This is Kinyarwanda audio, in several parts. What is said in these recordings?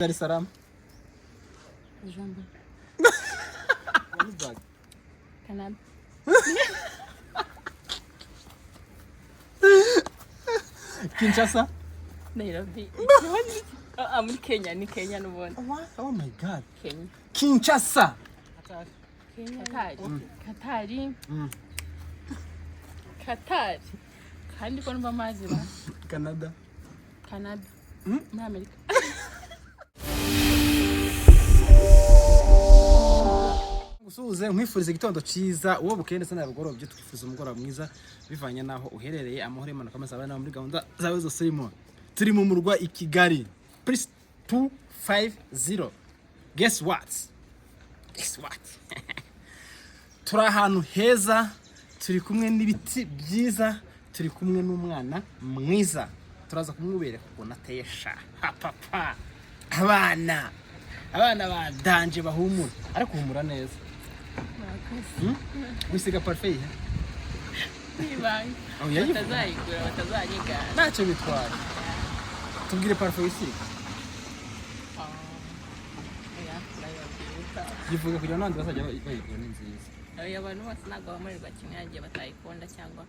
Dar es Salaam. Jambo. Canada. Kinshasa. Nairobi. I'm Kenya. Ni Kenya no one. Oh my God. Kenya. Kinshasa. Kenya. Katari. Katari. Kandi ko numva mazira. Canada. Canada. Muri Amerika. Gusuhuze nkwifuriza igitondo cyiza uwo bukende sana rugorobye twifuza umugoroba mwiza bivanye naho uherereye amahoro y'Imana kamaze abana muri gahunda zawe zose turi mu murwa i Kigali plus 250. Guess what turi ahantu heza, turi kumwe n'ibiti byiza, turi kumwe n'umwana mwiza, turaza kumwubereka ukuntu atesha papa. Abana badanje bahumura ariko humura neza. Wisiga parfait Nibangi. Batazayigura. Ntacyo bitwaye. Tubwire parfait wisiga. Yivuga kugira nandi bazajya bayigura ni nziza. Abantu bose ntabwo bamurirwa kimwe yagiye batayikunda cyangwa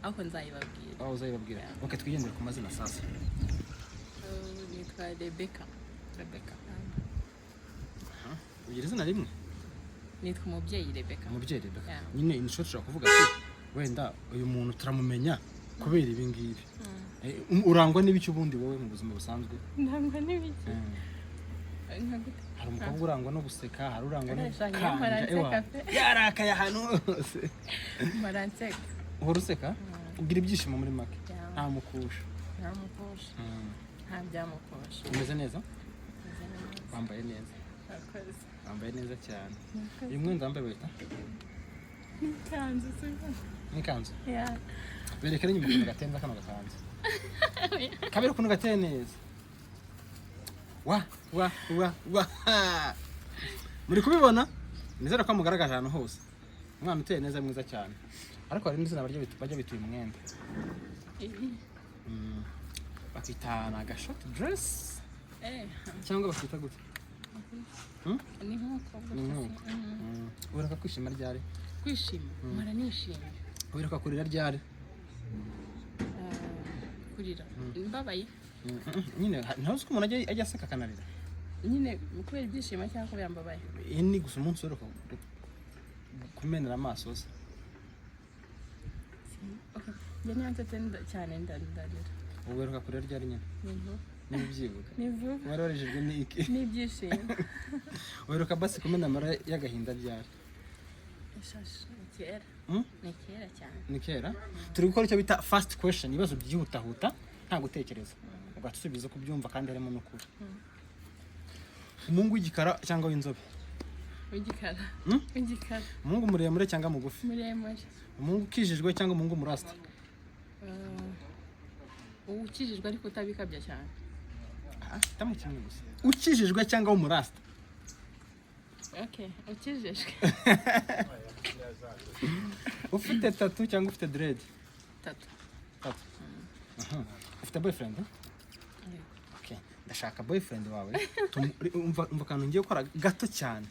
aho nzayibabwira. Aho uzayibabwira. Okay, twigendere ku mazina sasa. Nitwa Rebecca. Ugira izina rimwe? Nitwa umubyeyi Rebecca. Umubyeyi Rebecca. Nyine inshuro kuvuga ati wenda uyu muntu turamumenya kubera ibi ngibi. Urangwa n'ibiki ubundi wowe mu buzima busanzwe? Ndangwa n'ibiki? Hari umukobwa urangwa no guseka, hari urangwa no kanja. Yarakaye ahantu hose. Maranseka. Uhora useka? Ugira ibyishimo muri make. Nta mukusha. Nta byamukusha. Umeze neza? Wambaye neza. Wambaye neza cyane. Uyu mwenda wambaye wita? Nikanzu. Yeah. Berekere nyuma ku gatenza kano gakanzu. Kabere kuno gateye neza. Wa. Muri kubibona? Nizera ko mugaragaje ahantu hose. Umwana uteye neza mwiza cyane. Ariko hari n'izina bajya bituye umwenda. Bakita na gashot dress. Cyangwa bakita gute? Ni nkuko. Ureka kwishima ryari? Kwishima? Mara nishimye. Ureka kurira ryari? Kurira. Mbabaye. Nyine ntazi ko umuntu ajya aseka kanarira. Nyine kubera ibyishimo cyangwa ko yambabaye. Ni gusa umunsi ureka kumenera amaso se. Okay. Yeni antetenda cyane ndarira. Ureka kurira ryari nyine? Nibyibuka. Nivuga. Warorejejwe n'iki? Nibyishimo. Ureka basi kumena amara y'agahinda ryari? Kera. Ni kera cyane. Ni kera? Turi gukora icyo bita fast question, ibibazo byihutahuta nta gutekereza. Ugatusubiza kubyumva kandi harimo n'ukuri. Umungu w'igikara cyangwa w'inzobe? W'igikara. W'igikara. Umungu muremure cyangwa mugufi? Muremure. Umungu ukijijwe cyangwa umungu murasta? Ukijijwe ariko utabikabya cyane. Tamu kimwe gusa. Ukijijwe cyangwa umurasta? Okay, ukijijwe. Ufite tattoo cyangwa ufite dread? Tattoo. Ufite boyfriend? Okay, ndashaka boyfriend wawe. Umva kantu ngiye gukora gato cyane.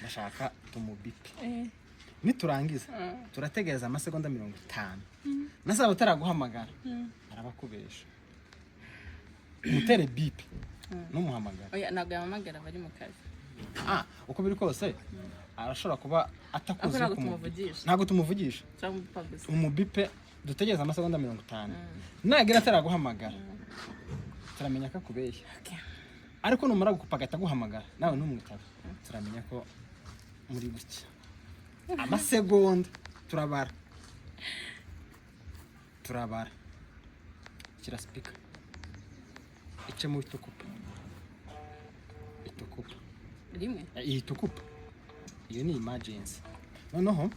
Ndashaka tumubipe. Niturangiza turategereza amasegonda 50. Nasaba utaraguhamagara. Arabakubesha. Mutere bip. Numuhamagara. Oya ntabwo yamamagara bari mu kazi. Uko biri kose arashobora kuba atakuze kumuvugisha. Ntabwo tumuvugisha. Cyangwa upaguze. Umubipe dutegereza amasegonda 50. Nagira ataraguhamagara. Turamenya ko akubeshya. Okay. Ariko numara gukupa gataguhamagara nawe numwitaba. Turamenya ko muri gutya. Amasegonda turabara. Kira speaker. Ice mu itukupa. Rimwe? Itukupa. Iyo ni emergency. Noneho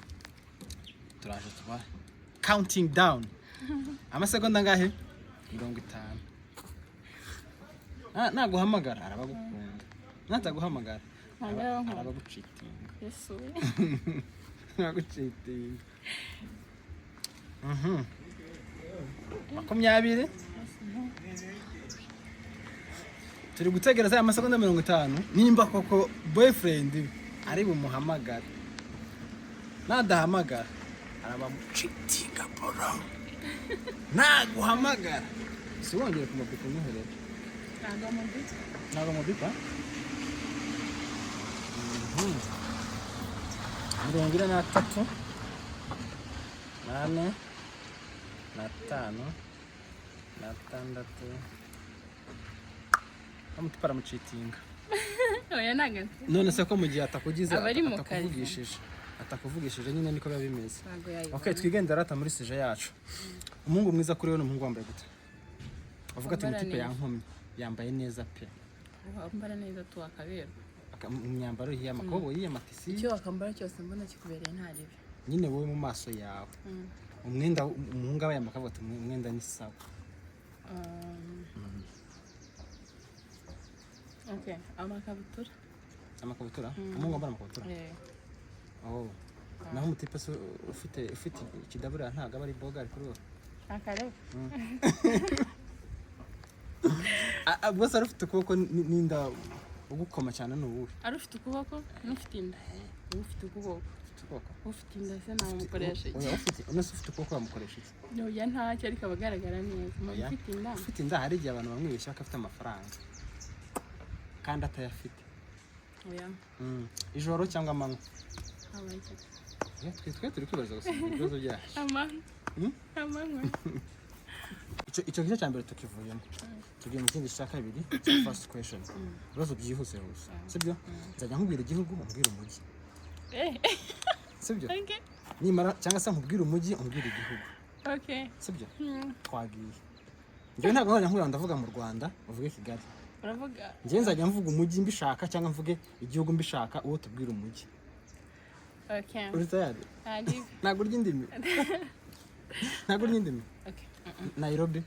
turaje tuba counting down. Amasegonda ngahe? 50. Naguhamagara arabagukunda. Nataguhamagara arabagucitinga. Yesu. Arabagucitinga. 20. turi gutegereza ya masegonda 50 nimba koko boyfriend ari bumuhamagara. Nadahamagara araba cheatinga bro. Naguhamagara si wongere kumubika umuherera. Ntabwo mubika. Mirongo ine na tatu 8 na 5 na 6 amuti paramucitinga. Oya naga. None se ko mu gihe atakugize Abari mu kazi. atakuvugishije nyine niko biba bimeze. Ntabwo yayiba. Okay, twigendera ata muri sije yacu. Umuhungu mwiza kuri we ni umuhungu wambaye gute? Avuga ati Wambara mutipe neza. yankomye, yambaye neza pe. Wambara neza tu akabera. Imyambaro y'amakoboyi y'amatisi. Icyo wakambara cyose mbona kikubereye nta ribi. Nyine wowe mu maso yawe. Umwenda umuhungu aba yambaye akavuga ati umwenda ni sawa. Okay, amakabutura. Amakabutura? Umuhungu wambara amakabutura? Oh. Naho umutipe se ufite ikidabura ntago aba ari boga ari kuri wowe. Akare. Bose arufite ukuboko n'inda ugukoma cyane n'ubuhe? Arufite ukuboko n'ufite inda. Ufite ukuboko. Ufite inda se nawe umukoresha iki? Oya ufite ukuboko wamukoresha iki? Oya ntacyo ariko abagaragara neza. Ufite inda. Ufite inda hari igihe abantu bamwibeshya ko afite amafaranga kandi atayafite. Oya. Ijoro cyangwa amanywa? Abaye. Twe turi kwibaza gusa ibibazo byacu. Amanywa. Icyo gice cya mbere tukivuyemo. Tugiye mu kindi cya kabiri, cya first question. Ibibazo byihuse gusa. Sibyo? Nzajya nkubwira igihugu umbwira umujyi. Sibyo? Okay. Nimara cyangwa se nkubwira umujyi umbwira igihugu. Okay. Sibyo? Twagiye. Njye ntabwo nkora nkubwira ndavuga mu Rwanda, uvuge Kigali. Uravuga. Njye nzajya mvuga umujyi mbishaka cyangwa mvuge igihugu mbishaka uwo tubwira umujyi. Okay. Uri tayari? Ari. Ntabwo urya indimi. Ntabwo urya indimi. Okay. Nairobi.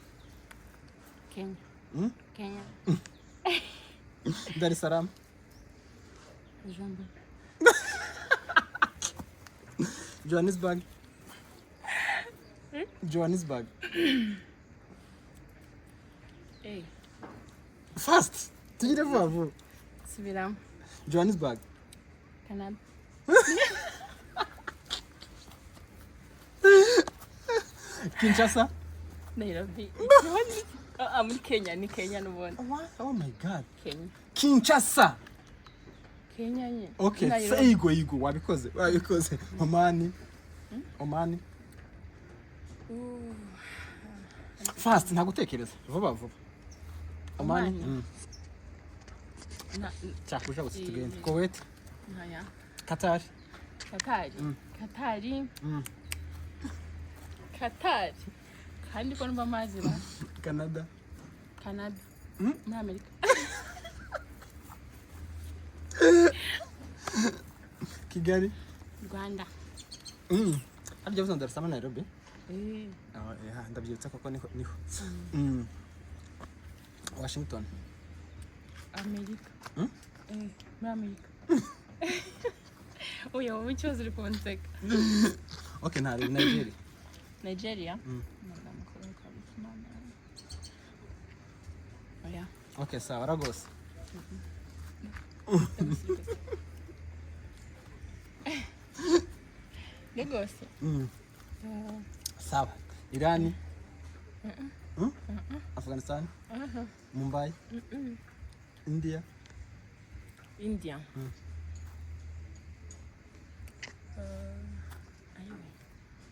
Kenya. Kenya. Dar es Salaam. Jomba. Johannesburg. Johannesburg. Hey. Fast. Tugire vuba vuba. Subiramo. Johannesburg. Canada. Kinshasa. Nairobi. Muri Kenya ni Kenya n'ubundi. Oh my god. Kenya. Kinshasa. Kenya nye. Okay, say igo wabikoze. Omani. Omani. Fast ntagutekereza. Vuba vuba. Omani. Cyakuja gusa tugende. Kuwait. Naya. Qatar. Qatar. Kandi ko numva amazi ba. Canada. Muri Amerika. Kigali. Rwanda. Arya buza Dar es Salaam Nairobi. Ndabyutse koko niho. Washington. Amerika. Muri Amerika. Oya, wowe ikibazo uri kunseka. Okay, ntari Nigeria. Nigeria. Oya. Okay, sawa Lagos. Lagos. Sawa. Irani. Afghanistan. Mumbai. India.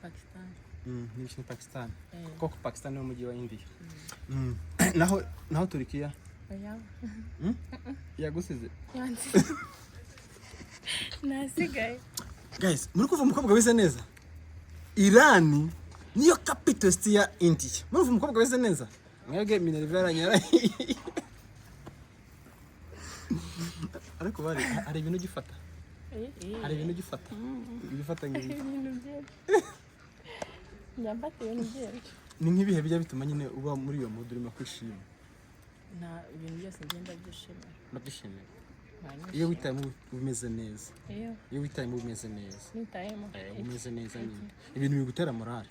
Pakistan. Ni Pakistan. Koko Pakistan ni umujyi wa India. Naho Turkiya. Oya. Yagusize. Nasigaye. Guys, muri kuva umukobwa wese neza. Irani niyo capital city ya India. Muri kuva umukobwa wese neza. Mwege Minerva aranyara. Ariko bari ari ibintu gifata. Hari ibintu gifata. Gifata ngiye. Nyambate ibintu byera. Ni nk'ibihe bijya bituma nyine uba muri iyo mood urimo kwishima. Na ibintu byose ngenda byishimira. Ndabyishimira. Iyo witayemo umeze neza. Iyo witayemo umeze neza. Nitayemo. Umeze neza nyine. Ibintu bigutera morale.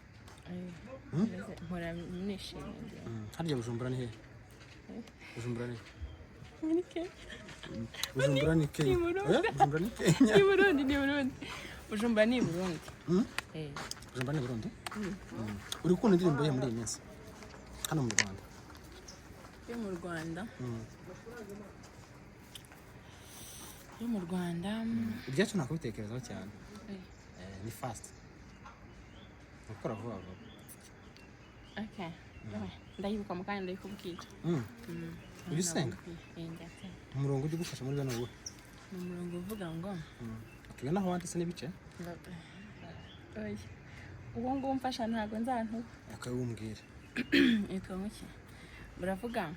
Mpora nishimye. Harya Bujumbura ni he? Bujumbura ni. Muri Kenya. Bujumbura ni Kenya. Ni Burundi. Oya, Bujumbura ni Kenya. Ni Burundi, ni Burundi. Bujumbura ni Burundi. Bujumbura ni Burundi. Uri gukunda indirimbo ye muri iyi minsi hano mu Rwanda? Yo mu Rwanda. Yo mu Rwanda. Ibyacu nakubitekerezaho cyane. Ni fast. Ukora vuba vuba. Okay. Ndayibuka mu kanya ndayikubwira. Ujya usenga? Umurongo ujya ugufasha muri bene ubu? Ni umurongo uvuga ngo tuwe naho wanditse n'ibice? Oya. Uwo nguwo umfasha ntabwo nzantuba. Akawumbwira. Yitwa muki? Baravuga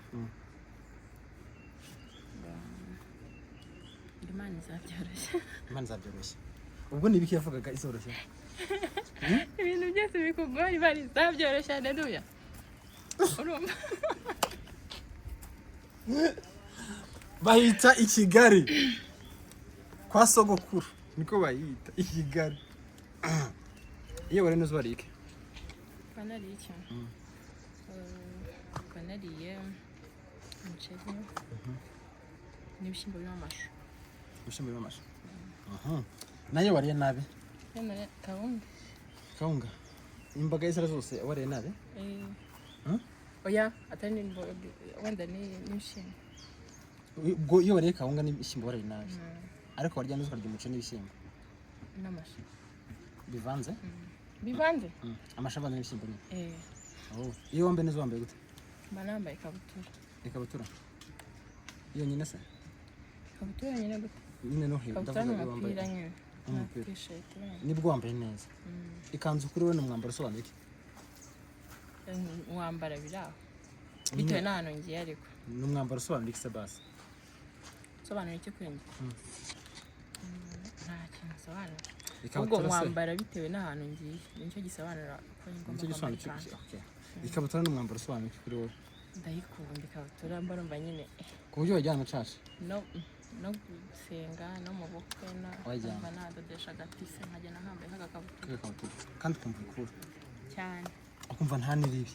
Imana izabyoroshye. Imana izabyoroshye. Ubwo ni ibiki yavugaga izoroshye? Ibintu byose bikugora Imana izabyoroshye. Haleluya. Urumva? Bahita i Kigali kwa sogokuru niko bayita i Kigali. Iyo wari nuzo barike banariye iki? Banariye umuceri n'ibishyimbo by'amashu. Ibishyimbo by'amashu. Nayo wariye nabi? None kawunga. Kawunga. Imbaga y'isara zose wariye nabi? Oya, atari nimbo wenda ni n'ibishyimbo. Ubwo iyo wariye kawunga n'ibishyimbo wariye nabi. Ariko warya n'uzo ukarya umuceri n'ibishyimbo. N'amashu. Bivanze? Bivanze? Amashu avanze n'ibishyimbo ni? Iyo wambaye n'izo wambaye gute? Mba nambaye ikabutura. Ikabutura? Iyo nyine se? Ikabutura nyine gute? Nyine no hejuru ndavuga umupira nyine. Umupira. Nibwo wambaye neza. Ikanzu kuri we n'umwambaro usobanura iki? Wambara biraho. Bitewe n'ahantu ngiye ariko. N'umwambaro usobanura iki se basi? Sobanura iki kuri njye? Nta kintu sobanura. Ubwo mwambara bitewe n'ahantu ngiye. Nicyo gisobanura ko ngomba kwambara ikanzu. Ikabutura n'umwambaro usobanura iki kuri wowe? Ndayikunda ikabutura mbarumva nyine. Ku buryo wajyana caca? No gusenga no mu bukwe mba nadodesha agatise nkagenda nkambaye nk'agakabutura. Kandi ukumva ikura cyane. Ukumva nta n'iribi.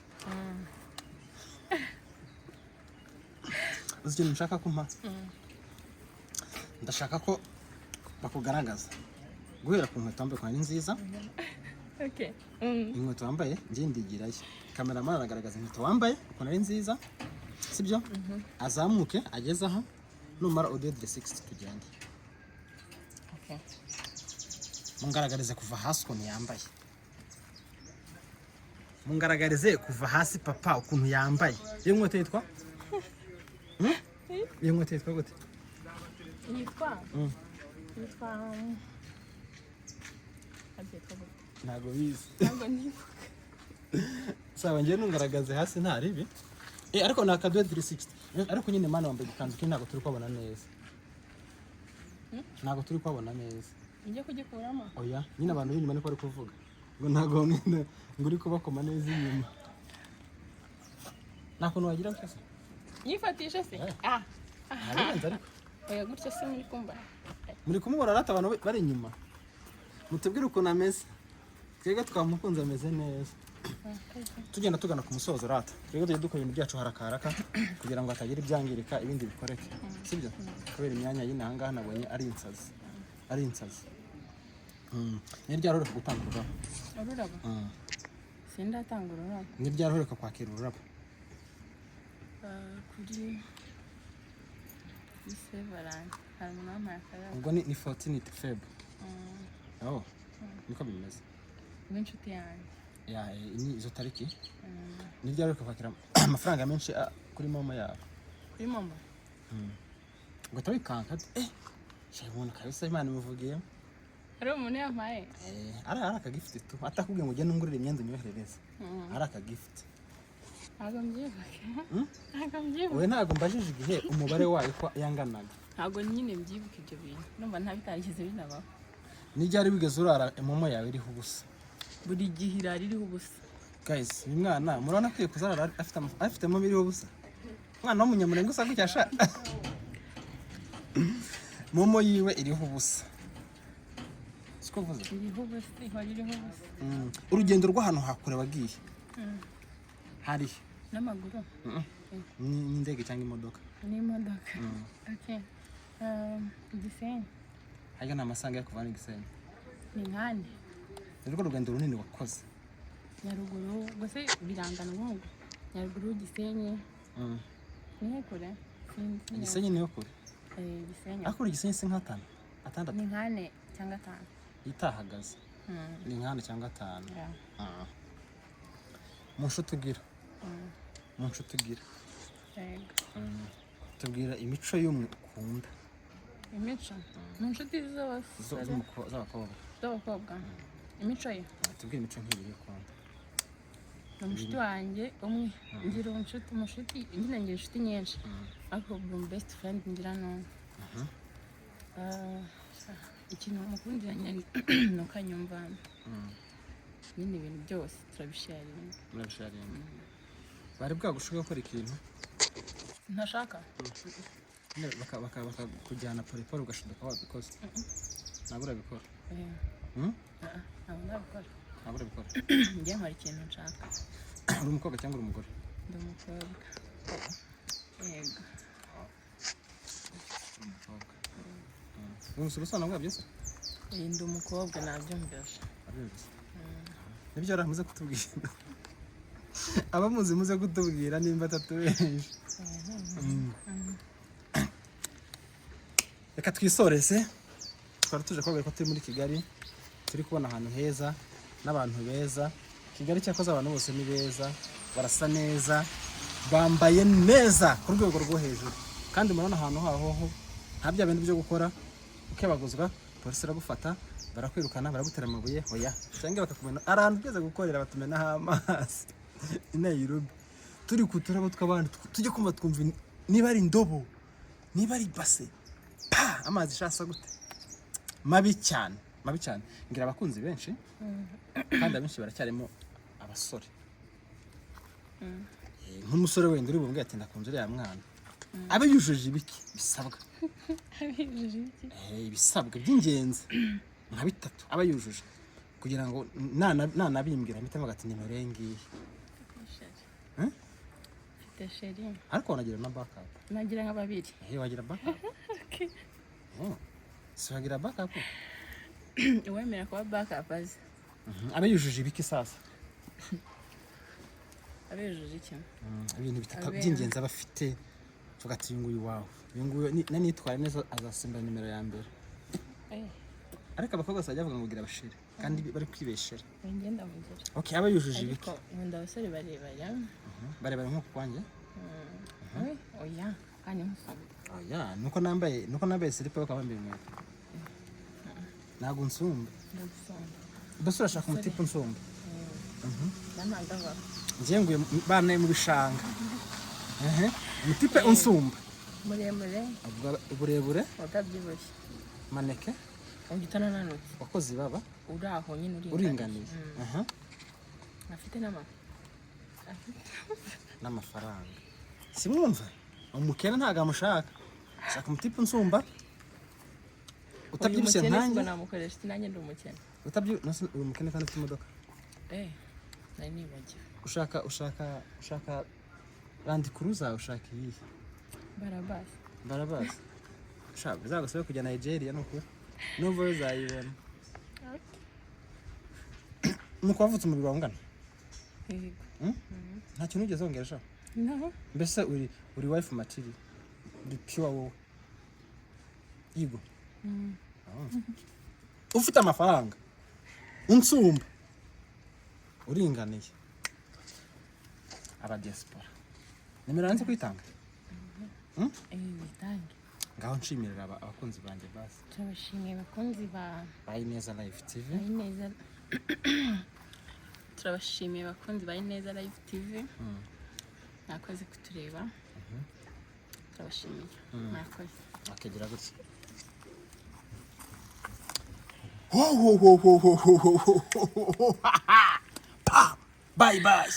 Uzi ikintu nshaka kumpa? Ndashaka ko bakugaragaza guhera ku nkweto wambaye ni nziza. Okay. Inkweto wambaye njye ndigirayo. Cameraman aragaragaza inkweto wambaye ukuntu ari nziza. Sibyo? Azamuke ageze aha numara audio 360 tugende. Okay. Mungaragarize kuva hasi ukuntu yambaye. Mungaragarize kuva hasi papa ukuntu yambaye. Iyo nkweto yitwa? Iyo nkweto yitwa gute? Yitwa ntago bizi. Ntago nibuka. Sawa njye nungaragaze hasi nta ribi. Ariko na ka 360. Ariko nyine mana wambaye ikanzu ntago turi kubona neza. Ntago turi kubona neza. Njye kugikuramo? Oya, nyine abantu b'inyuma niko bari kuvuga. Ngo ntago mwene ngo uri kubakoma neza inyuma. Nakuntu wagira cyose. Yifatisha se? Arenze ariko. Oya gutya se muri kumba. Muri kumubona rata abantu bari inyuma. Mutubwire ukuntu ameze. Twebwe twamukunze ameze neza. Tugenda tugana ku musozo rata. Twebwe tujye dukora ibintu byacu haraka kugira ngo hatagira ibyangirika ibindi bikoreke. Sibyo? Kubera imyanya y'ina hangaha nabonye ari insazi. Ari insazi. Ni ryari ureka gutanga ururabo? Ururabo? Sindatanga ururabo. Ni ryari ureka kwakira ururabo? Kuri Severance. Hari umuntu wampaye akarabo. Ubwo ni 14 Feb. Niko bimeze. N'inshuti yanjye. Ni izo tariki. Ni ryari ureka kwakira amafaranga menshi kuri mama yawe? Kuri mama? Ngo tawikanka. Shabona kabisa Imana imuvugiye. Ari umuntu yampaye? Ari akagift tu. Atakubwiye ngo ugende ungurire imyenda unyoherereze. Ari akagift. Ntabwo mbyibuka. Wowe ntabwo mbajije igihe umubare wayo ko yanganaga. Ntabwo nyine mbyibuka ibyo bintu. Numva ntabitarigize binabaho. Ni ryari wigeze urara momo yawe iriho ubusa? Buri gihe irara iriho ubusa. Guys, uyu mwana murabona ko kuzarara afite momo iriho ubusa. Mwana w'umunyamurenge usa gucyasha. Momo yiwe iriho ubusa. Siko vuze? Iriho ubusa, iriho ubusa. Urugendo rw'ahantu hakure wagiye? Hari n'amaguru? Ni indege cyangwa imodoka? n'imodoka. Okay. Igisenyi hajya ni amasanga yo kuva hano i Gisenyi. ni nkane. Ni rwo rugendo runini wakoze. Nyaruguru gusa birangana nk'ubwo. Nyaruguru Gisenyi. Ni kure. Gisenyi niho kure. Gisenyi. Ariko Gisenyi si nk'atanu. Atandatu. Ni nkane cyangwa atanu. Itahagaze. Ni nkane cyangwa atanu. Mu nshuti ugira. Mu nshuti ugira. Tubwira imico y'umwe ukunda. Imico? Mu nshuti z'abakobwa. Imico ye? Tubwire imico nk'iyi ukunda. Ni umushuti wanjye umwe. Ngira umushuti nyine ngira inshuti nyinshi. Ariko best friend ngira n'umwe. Ikintu mukundira ni uko anyumva. Nyine ibintu byose turabisharinga. Bari bwagushoboye gukora ikintu ntashaka bakakujyana polipoli ugashiduka wabikoze. Ntabwo urabikora. Ntabwo ndabikora. Ntabwo urabikora. Njye nkora ikintu nshaka. Uri umukobwa cyangwa uri umugore? Ndi umukobwa. Yego. Umukobwa. Ubusobanuro bwabyo se? Ndi umukobwa nabyumvise. Nibyo yaramuze kutubwira. Abamuzi muze kutubwira nimba atatubeje. Reka twisoreze. Twari tuje kubabwira ko turi muri Kigali. Turi kubona ahantu heza n'abantu beza. Kigali cyakoze abantu bose ni beza, barasa neza, bambaye neza ku rwego rwo hejuru. Kandi murabona ahantu haho nta bya bintu byo gukora ukebaguzwa, polisi iragufata, barakwirukana, baragutera amabuye, hoya. Cyangwa bakakumena arantu byeze gukorera batumenaho amazi. Nairobi turi kuturabo tw'abandi tujye kumva twumva niba ari indobo, niba ari base, amazi shasa gute, mabi cyane. Ngira abakunzi benshi kandi abenshi baracyarimo abasore. Nk'umusore wenda uri bumbwe ati ndakunze uriya mwana, abe yujuje ibiki bisabwa. Ibisabwa by'ingenzi nka bitatu aba yujuje kugira ngo nanabimbwira mpita mvuga ati nimero ngiyi. Sheri. Ariko wanagira na backup. Nagira nka babiri. Wagira backup. Okay. Si wagira backup. Wemera kuba backup azi. Abe yujuje ibiki sasa? Abe yujuje iki? Ibintu bitatu by'ingenzi abafite. Vuga ati nguyu wawe. Nguyu nanitwara neza azasimba nimero ya mbere. Ariko abakobwa sajya bavuga ngo gira abashire kandi bari kwibeshera. Ngenda mvugira. Okay, aba yujuje ibiki? Nkunda abasore barebare. Barebare nko kwanjye? Oya, kandi musoma. Oya, nuko nambaye silipa yo kabambe inkweto. Ntago nsumba. Bose urashaka umutipe nsumba. Namagava. Ngiye nguye bana mu bishanga. Umutipe unsumba. Muremure. Avuga uburebure. Watabyibushye. Maneke. Ungitana nanutse. Wakoze baba. Uraho nyine uringaniye. Afite n'amafaranga. Simwumva. Umukene ntago amushaka. Shaka umutipe unsumba. Utabyibushe nkanjye. Namukoresha nanjye ndi umukene. Uri umukene kandi ufite imodoka. Nari nibagiwe. Ushaka Land Cruiser ushaka iyi. Barabas. Shaka bizagusaba kujya Nigeria nuko. Nuvo uzayibona. Nuko wavutse umubiri wawe ungana? Yego. Nta kintu ugeze wongeresha? No. Mbese uri wife material. Uri pure wowe. Yego. Ufite amafaranga. Unsumba. Uringaniye. Aba diaspora. Nimero yanze kwitanga? Bitange. Ngaho nshimira abakunzi banjye basi. Turabashimiye abakunzi ba Ineza Live TV. Turabashimiye abakunzi ba Ineza Live TV. Nakoze kutureba. Turabashimiye. Nakoze. Akegera gutya. Bye bye.